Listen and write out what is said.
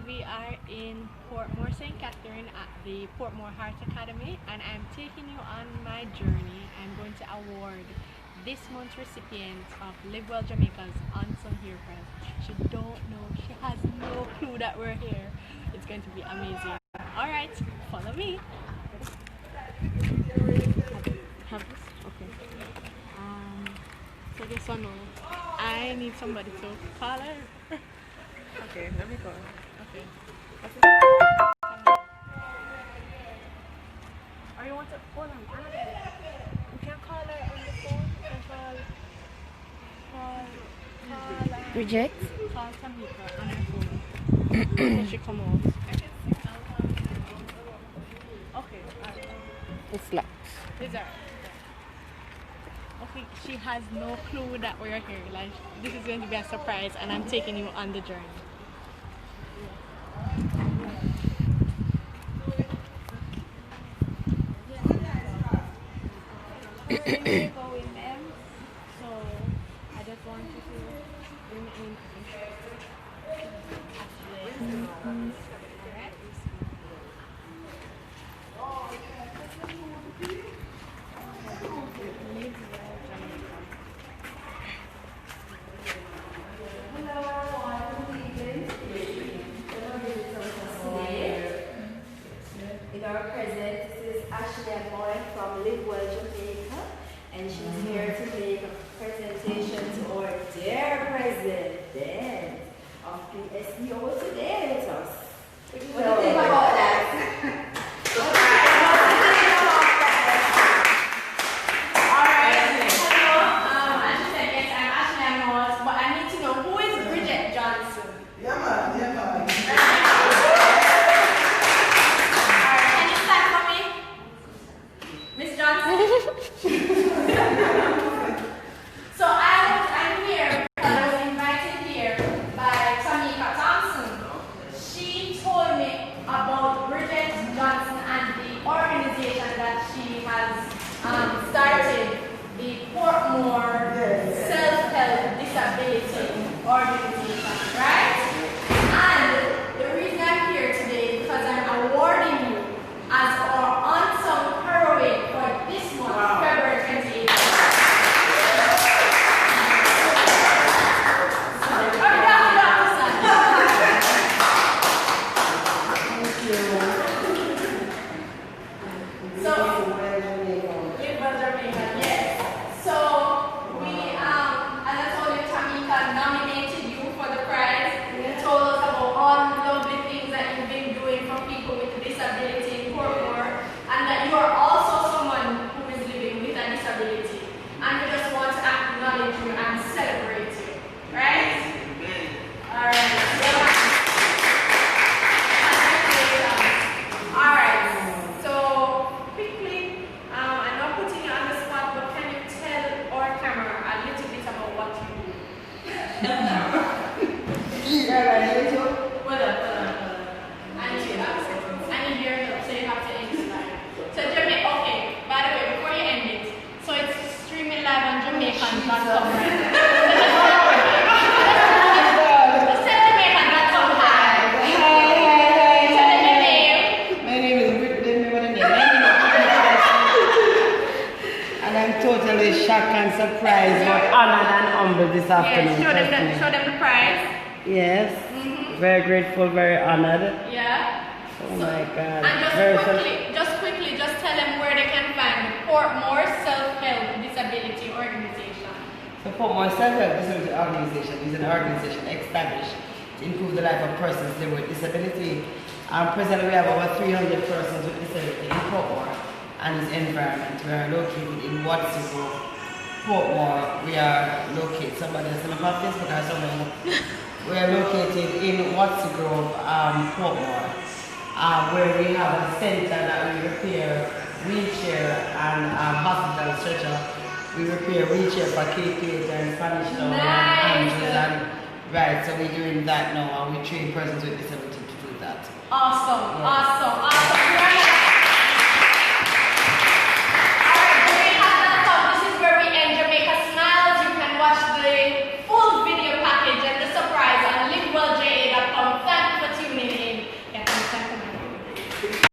We are in Portmore, St.Catherine at the Portmore Heart Academy, and I'm taking you on my journey. I'm going to award this month's recipient of Live Well Jamaica's Unsung Hero Prize. She don't know, she has no clue that we're here. It's going to be amazing. Alright, follow me. Have this? Okay. So this one, I need somebody to call her. Okay, let me go. Okay. Or you want to hold on? We can call her on the phone. We can call Bridget? Call Tamika on her phone. When she come out. Okay. It's locked. These are. Okay, she has no clue that we're here. Like, this is going to be a surprise, and I'm taking you on the journey. We're going them, so I just want you to bring in Ashleigh. In our present, this is Ashleigh-Ann from Live Well Jamaica, and she's here to make a presentation to our dear president of PSEO today with us. What do you think about that? Started the Portmore self-help disability organization, right? And the reason I'm here today is because I'm awarding you as our unsung heroine for this month, February 28th. Totally shocked and surprised, but honored and humbled this afternoon. Yes, show them the prize. Yes, very grateful, very honored. Yeah. Oh my God. And just quickly, tell them where they can find the Portmore Self-Help Disability Organization. The Portmore Self-Help Disability Organization is an organization established to improve the life of persons living with disability. Presently, we have over 300 persons with disability in Portmore and its environment. We are located in Watsiko, Portmore. We are located, somebody else on Facebook or somewhere. We are located in Watsiko, Portmore, where we have a center that we repair wheelchair and hospital stretcher. We repair wheelchair for KPH and Spanish Town and Andrews and right, so we're doing that now and we train persons with disability to do that. Awesome, Yes. awesome.